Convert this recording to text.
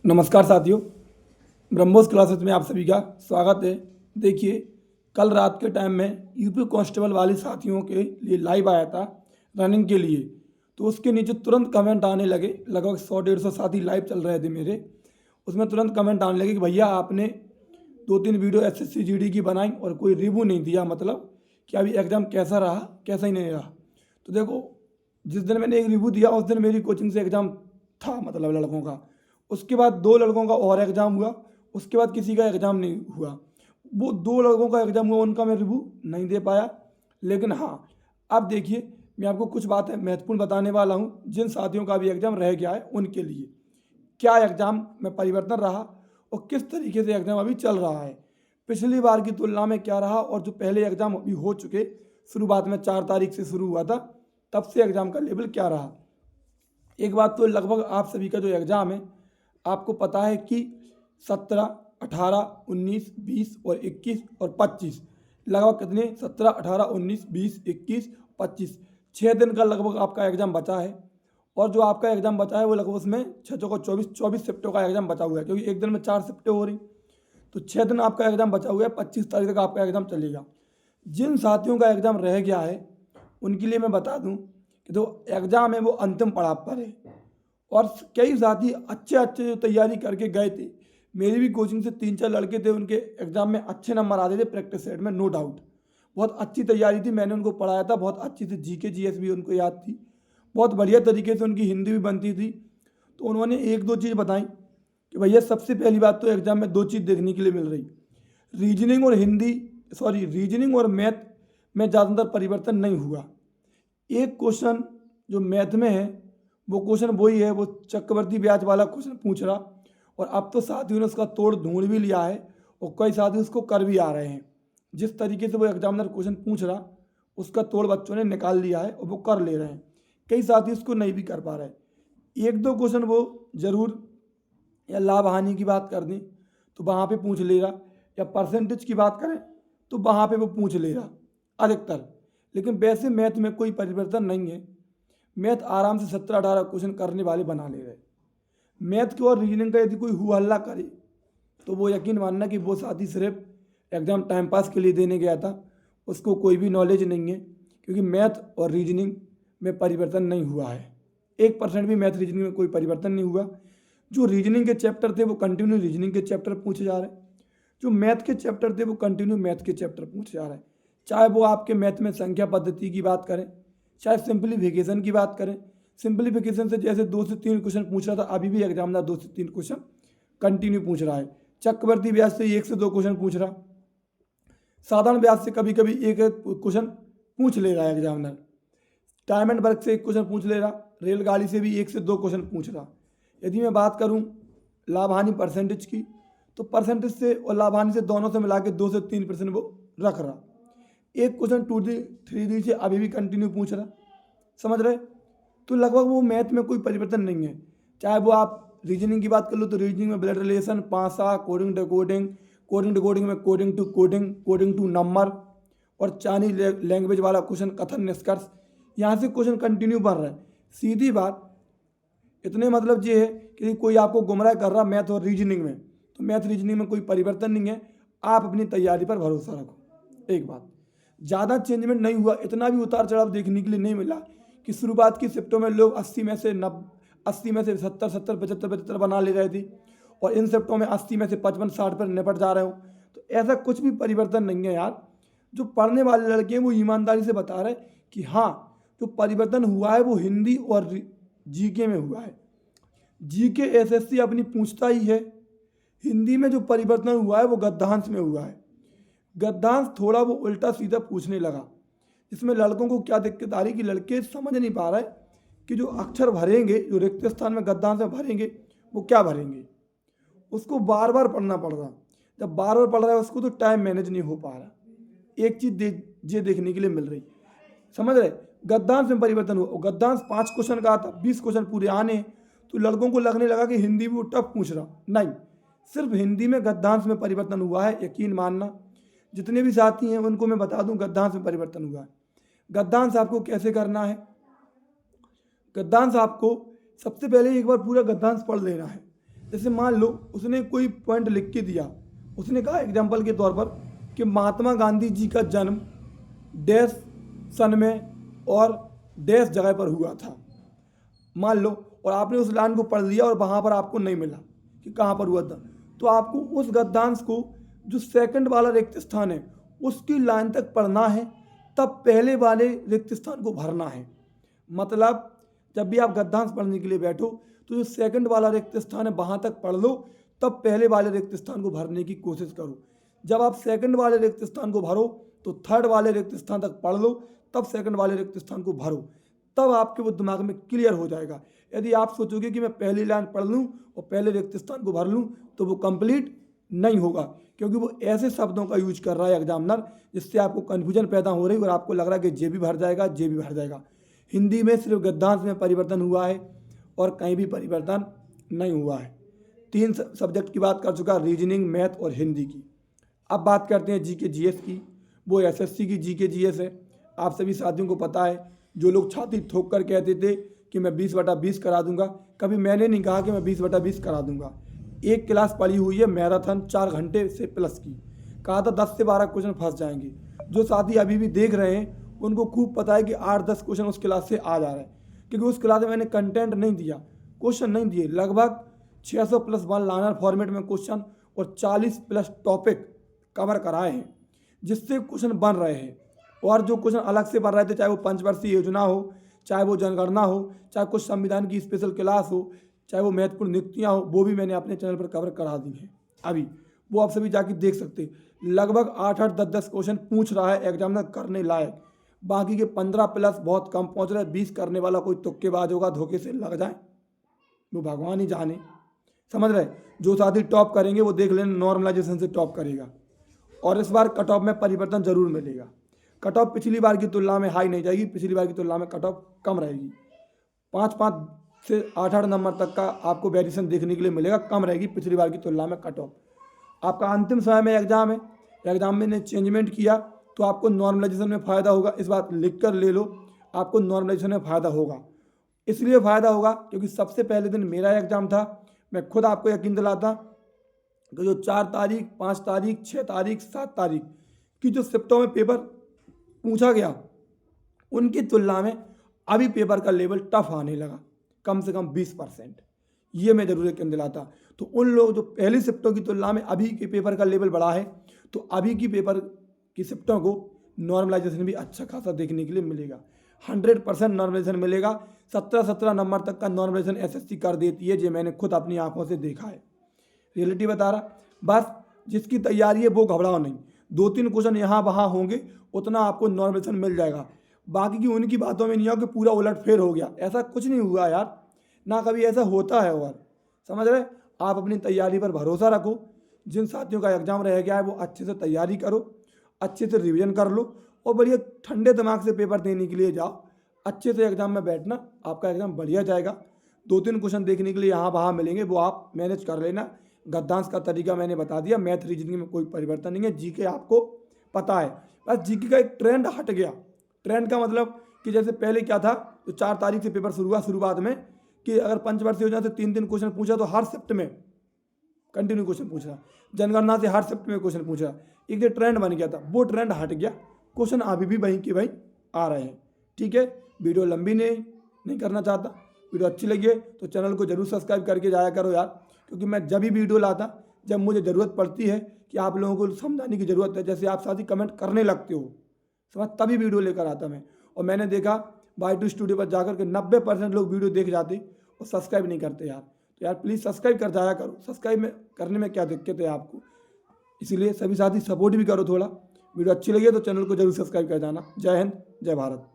नमस्कार साथियों, ब्रह्मोस क्लासेस में आप सभी का स्वागत है। देखिए, कल रात के टाइम में यूपी कांस्टेबल वाले साथियों के लिए लाइव आया था रनिंग के लिए। तो उसके नीचे तुरंत कमेंट आने लगे, लगभग 100-150 साथी लाइव चल रहे थे मेरे। उसमें तुरंत कमेंट आने लगे कि भैया आपने 2-3 वीडियो SSC GD की बनाई और कोई रिव्यू नहीं दिया, मतलब कि अभी एग्ज़ाम कैसा रहा, कैसा ही नहीं रहा। तो देखो, जिस दिन मैंने एक रिव्यू दिया उस दिन मेरी कोचिंग से एग्ज़ाम था, मतलब लड़कों का। उसके बाद 2 लड़कों का और एग्ज़ाम हुआ, उसके बाद किसी का एग्ज़ाम नहीं हुआ। वो 2 लड़कों का एग्ज़ाम हुआ, उनका मैं रिव्यू नहीं दे पाया। लेकिन हाँ, अब देखिए, मैं आपको कुछ बातें महत्वपूर्ण बताने वाला हूँ जिन साथियों का भी एग्ज़ाम रह गया है उनके लिए। क्या एग्ज़ाम में परिवर्तन रहा और किस तरीके से एग्ज़ाम अभी चल रहा है, पिछली बार की तुलना में क्या रहा, और जो पहले एग्ज़ाम अभी हो चुके, शुरुआत में 4 तारीख से शुरू हुआ था, तब से एग्ज़ाम का लेवल क्या रहा। एक बात तो लगभग आप सभी का जो एग्ज़ाम है, आपको पता है कि 17, 18, 19, 20 और 21 और 25, लगभग कितने 17, 18, 19, 20, 21, 25, 6 दिन का लगभग आपका एग्ज़ाम बचा है। और जो आपका एग्ज़ाम बचा है वो लगभग उसमें 6 चौका 24 शिफ्टों का एग्ज़ाम बचा हुआ है, क्योंकि एक दिन में 4 शिफ्टें हो रही। तो 6 दिन आपका एग्ज़ाम बचा हुआ है, 25 तारीख तक आपका एग्ज़ाम चलेगा। जिन साथियों का एग्ज़ाम रह गया है उनके लिए मैं बता दूं कि जो एग्ज़ाम है वो अंतिम पड़ाव पर है, और कई साथी अच्छे जो तैयारी करके गए थे। मेरी भी कोचिंग से 3-4 लड़के थे, उनके एग्ज़ाम में अच्छे नंबर आते थे प्रैक्टिस सेट में, नो डाउट। बहुत अच्छी तैयारी थी, मैंने उनको पढ़ाया था, बहुत अच्छी थी, GK GS भी उनको याद थी, बहुत बढ़िया तरीके से उनकी हिंदी भी बनती थी। तो उन्होंने 1-2 चीज़ बताई कि भैया सबसे पहली बात तो एग्ज़ाम में 2 चीज़ देखने के लिए मिल रही, रीजनिंग और मैथ में ज़्यादातर परिवर्तन नहीं हुआ। एक क्वेश्चन जो मैथ में है वो क्वेश्चन वही है, वो चक्रवर्ती ब्याज वाला क्वेश्चन पूछ रहा, और अब तो साथियों ने उसका तोड़ ढूंढ भी लिया है और कई साथी उसको कर भी आ रहे हैं। जिस तरीके से वो एग्जामिनर क्वेश्चन पूछ रहा, उसका तोड़ बच्चों ने निकाल लिया है और वो कर ले रहे हैं। कई साथी उसको नहीं भी कर पा रहे। 1-2 क्वेश्चन वो ज़रूर या लाभ हानि की बात कर दें तो वहाँ पे पूछ ले रहा, या परसेंटेज की बात करें तो वहाँ पे वो पूछ ले रहा अधिकतर। लेकिन वैसे मैथ में कोई परिवर्तन नहीं है। मैथ आराम से 17-18 क्वेश्चन करने वाले बना ले रहे। मैथ के और रीजनिंग का यदि कोई हुआ हल्ला करे तो वो यकीन मानना कि वो साथी सिर्फ एग्ज़ाम टाइम पास के लिए देने गया था, उसको कोई भी नॉलेज नहीं है, क्योंकि मैथ और रीजनिंग में परिवर्तन नहीं हुआ है। 1% भी मैथ रीजनिंग में कोई परिवर्तन नहीं हुआ। जो रीजनिंग के चैप्टर थे वो कंटिन्यू रीजनिंग के चैप्टर पूछे जा रहे हैं, जो मैथ के चैप्टर थे वो कंटिन्यू मैथ के चैप्टर पूछे जा रहे हैं। चाहे वो आपके मैथ में संख्या पद्धति की बात करें, चाहे सिंप्लीफिकेशन की बात करें। सिंप्लीफिकेशन से जैसे 2 से 3 क्वेश्चन पूछ रहा था, अभी भी एग्जामिनर 2 से 3 क्वेश्चन कंटिन्यू पूछ रहा है। चक्रवर्ती ब्याज से 1 से 2 क्वेश्चन पूछ रहा, साधारण ब्याज से कभी कभी एक क्वेश्चन पूछ ले रहा है एग्जामिनर, टाइम एंड वर्क से 1 क्वेश्चन पूछ ले रहा, रेलगाड़ी से भी 1 से 2 क्वेश्चन पूछ रहा। यदि मैं बात करूं लाभ हानि परसेंटेज की, तो परसेंटेज से और लाभ हानि से दोनों से मिला के 2 से 3% वो रख रहा। एक क्वेश्चन 2D 3D से अभी भी कंटिन्यू पूछ रहा, समझ रहे। तो लगभग वो मैथ में कोई परिवर्तन नहीं है। चाहे वो आप रीजनिंग की बात कर लो तो रीजनिंग में ब्लड रिलेशन, पासा, कोडिंग डिकोडिंग, कोडिंग डिकोडिंग में coding to coding, coding to number, और चाइनीज लैंग्वेज वाला क्वेश्चन कथन निष्कर्ष, यहाँ से क्वेश्चन कंटिन्यू बन रहा है। सीधी बात इतने मतलब ये है कि कोई आपको गुमराह कर रहा मैथ और रीजनिंग में, तो मैथ रीजनिंग में कोई परिवर्तन नहीं है। आप अपनी तैयारी पर भरोसा रखो। एक बात, ज़्यादा चेंजमेंट नहीं हुआ, इतना भी उतार चढ़ाव देखने के लिए नहीं मिला कि शुरुआत की शिफ्टों में लोग 80 में से 70 75 बना ले रहे थे, और इन शिफ्टों में 80 में से 55 60 पर निपट जा रहे हो। तो ऐसा कुछ भी परिवर्तन नहीं है यार। जो पढ़ने वाले लड़के हैं वो ईमानदारी से बता रहे कि हाँ, जो परिवर्तन हुआ है वो हिंदी और GK में हुआ है। GK SSC अपनी पूछता ही है। हिंदी में जो परिवर्तन हुआ है वो गद्यांश में हुआ है। गद्यांश थोड़ा वो उल्टा सीधा पूछने लगा, इसमें लड़कों को क्या दिक्कत आ रही कि लड़के समझ नहीं पा रहे कि जो अक्षर भरेंगे, जो रिक्त स्थान में गद्यांश में भरेंगे, वो क्या भरेंगे। उसको बार बार पढ़ना पड़ रहा। जब बार बार पढ़ रहा है उसको तो टाइम मैनेज नहीं हो पा रहा। एक चीज़ ये देखने के लिए मिल रही, समझ रहे। गद्यांश में परिवर्तन हुआ, गद्यांश 5 क्वेश्चन का आता, 20 क्वेश्चन पूरे आने, तो लड़कों को लगने लगा कि हिंदी भी वो टफ पूछ रहा। नहीं, सिर्फ हिंदी में गद्यांश में परिवर्तन हुआ है, यकीन मानना। जितने भी साथी हैं उनको मैं बता दूं गद्यांश में परिवर्तन हुआ है। गद्यांश आपको कैसे करना है, गद्यांश आपको सबसे पहले एक बार पूरा गद्यांश पढ़ लेना है। जैसे मान लो उसने कोई पॉइंट लिख के दिया, उसने कहा एग्जाम्पल के तौर पर कि महात्मा गांधी जी का जन्म डैश सन में और डैश जगह पर हुआ था, मान लो, और आपने उस लाइन को पढ़ लिया और वहाँ पर आपको नहीं मिला कि कहाँ पर हुआ था, तो आपको उस गद्यांश को जो सेकंड वाला रिक्त स्थान है उसकी लाइन तक पढ़ना है, तब पहले वाले रिक्त स्थान को भरना है। मतलब जब भी आप गद्यांश पढ़ने के लिए बैठो तो जो सेकंड वाला रिक्त स्थान है वहाँ तक पढ़ लो, तब पहले वाले रिक्त स्थान को भरने की कोशिश करो। जब आप सेकंड वाले रिक्त स्थान को भरो तो थर्ड वाले रिक्त स्थान तक पढ़ लो, तब सेकंड वाले रिक्त स्थान को भरो, तब आपके वो दिमाग में क्लियर हो जाएगा। यदि आप सोचोगे कि मैं पहली लाइन पढ़ लूँ और पहले रिक्त स्थान को भर लूँ तो वो कंप्लीट नहीं होगा, क्योंकि वो ऐसे शब्दों का यूज कर रहा है एग्जामिनर जिससे आपको कन्फ्यूजन पैदा हो रही है और आपको लग रहा है कि जे भी भर जाएगा, जे भी भर जाएगा। हिंदी में सिर्फ गद्यांश में परिवर्तन हुआ है और कहीं भी परिवर्तन नहीं हुआ है। 3 सब्जेक्ट की बात कर चुका, रीजनिंग, मैथ और हिंदी की। अब बात करते हैं जीके जीएस की। वो एसएससी की जीके जीएस है। आप सभी साथियों को पता है, जो लोग छाती ठोक कर कहते थे कि मैं 20/20 करा दूंगा, कभी मैंने नहीं कहा कि मैं 20/20 करा दूंगा। एक क्लास पढ़ी हुई है मैराथन 4 घंटे से प्लस की, कहा था 10 से 12 क्वेश्चन फंस जाएंगे। जो साथी अभी भी देख रहे हैं उनको खूब पता है कि 8-10 क्वेश्चन उस क्लास से आ जा रहे हैं, क्योंकि उस क्लास में मैंने कंटेंट नहीं दिया, क्वेश्चन नहीं दिए। लगभग 600+1 लाइनर फॉर्मेट में क्वेश्चन और 40+ टॉपिक कवर कराए हैं, जिससे क्वेश्चन बन रहे हैं। और जो क्वेश्चन अलग से बन रहे थे, चाहे वो पंचवर्षीय योजना हो, चाहे वो जनगणना हो, चाहे कुछ संविधान की स्पेशल क्लास हो, चाहे वो महत्वपूर्ण नियुक्तियाँ हो, वो भी मैंने अपने चैनल पर कवर करा दी हैं। अभी वो आप सभी जाके देख सकते हैं। लगभग 8-8, 10-10 क्वेश्चन पूछ रहा है एग्जामिनर करने लायक, बाकी के 15+ बहुत कम पहुँच रहे हैं। 20 करने वाला कोई तुक्केबाज होगा, धोखे से लग जाए, वो भगवान ही जाने। समझ रहे? जो साथी टॉप करेंगे वो देख लेना नॉर्मलाइजेशन से टॉप करेगा, और इस बार कट ऑफ में परिवर्तन जरूर मिलेगा। कट ऑफ पिछली बार की तुलना में हाई नहीं जाएगी, पिछली बार की तुलना में कट ऑफ कम रहेगी। 5-5 से 8-8 नंबर तक का आपको वेरिएशन देखने के लिए मिलेगा, कम रहेगी पिछली बार की तुलना में कट ऑफ। आपका अंतिम समय में एग्जाम है, एग्जाम में ने चेंजमेंट किया तो आपको नॉर्मलाइजेशन में फ़ायदा होगा। इस बात लिख कर ले लो, आपको नॉर्मलाइजेशन में फ़ायदा होगा। इसलिए फ़ायदा होगा क्योंकि सबसे पहले दिन मेरा एग्जाम था। मैं खुद आपको यकीन दिलाता कि जो 4 तारीख, 5 तारीख, 6 तारीख, 7 तारीख की जो शिफ्टों में पेपर पूछा गया, उनकी तुलना में अभी पेपर का लेवल टफ आने लगा, कम से कम 20%। ये मैं जरूर यकीन दिलाता। तो उन लोग जो पहली शिफ्टों की तुलना में अभी के पेपर का लेवल बढ़ा है, तो अभी की पेपर की शिफ्टों को नॉर्मलाइजेशन भी अच्छा खासा देखने के लिए मिलेगा। 100% नॉर्मलाइजेशन मिलेगा। 17-17 नंबर तक का नॉर्मलाइजेशन एसएससी कर देती है, जो मैंने खुद अपनी आंखों से देखा है। रियलिटी बता रहा। बस जिसकी तैयारी है वो घबराओ नहीं, 2-3 क्वेश्चन यहाँ वहाँ होंगे, उतना आपको नॉर्मलाइजेशन मिल जाएगा। बाकी की उनकी बातों में नहीं हो कि पूरा उलट फेर हो गया, ऐसा कुछ नहीं हुआ यार, ना कभी ऐसा होता है। और समझ रहे, आप अपनी तैयारी पर भरोसा रखो। जिन साथियों का एग्जाम रह गया है वो अच्छे से तैयारी करो, अच्छे से रिवीजन कर लो और बढ़िया ठंडे दिमाग से पेपर देने के लिए जाओ। अच्छे से एग्जाम में बैठना, आपका एग्जाम बढ़िया जाएगा। 2-3 क्वेश्चन देखने के लिए यहाँ वहाँ मिलेंगे, वो आप मैनेज कर लेना। गद्यांश का तरीका मैंने बता दिया, मैथ रीजनिंग में कोई परिवर्तन नहीं है। जीके आपको पता है, बस जीके का एक ट्रेंड हट गया। ट्रेंड का मतलब कि जैसे पहले क्या था, तो 4 तारीख से पेपर शुरू हुआ शुरुआत में, कि अगर पंचवर्षीय योजना से 3 क्वेश्चन पूछा तो हर शिफ्ट में कंटिन्यू क्वेश्चन पूछ रहा, जनगणना से हर शिफ्ट में क्वेश्चन पूछ रहा। एक जो ट्रेंड बन गया था वो ट्रेंड हट गया, क्वेश्चन अभी भी वहीं के वहीं आ रहे हैं। ठीक है, वीडियो लंबी नहीं करना चाहता। वीडियो अच्छी लगी है तो चैनल को जरूर सब्सक्राइब करके जाया करो यार, क्योंकि मैं जब भी वीडियो लाता, जब मुझे ज़रूरत पड़ती है कि आप लोगों को समझाने की ज़रूरत है, जैसे आप साथी कमेंट करने लगते हो समझ, तभी वीडियो लेकर आता मैं। और मैंने देखा Y2 स्टूडियो पर जाकर के 90% लोग वीडियो देख जाते और सब्सक्राइब नहीं करते यार। तो यार प्लीज़ सब्सक्राइब कर जाया करो। सब्सक्राइब में करने में क्या दिक्कत है आपको, इसीलिए सभी साथी सपोर्ट भी करो थोड़ा। वीडियो अच्छी लगी तो चैनल को जरूर सब्सक्राइब कर जाना। जय हिंद, जय भारत।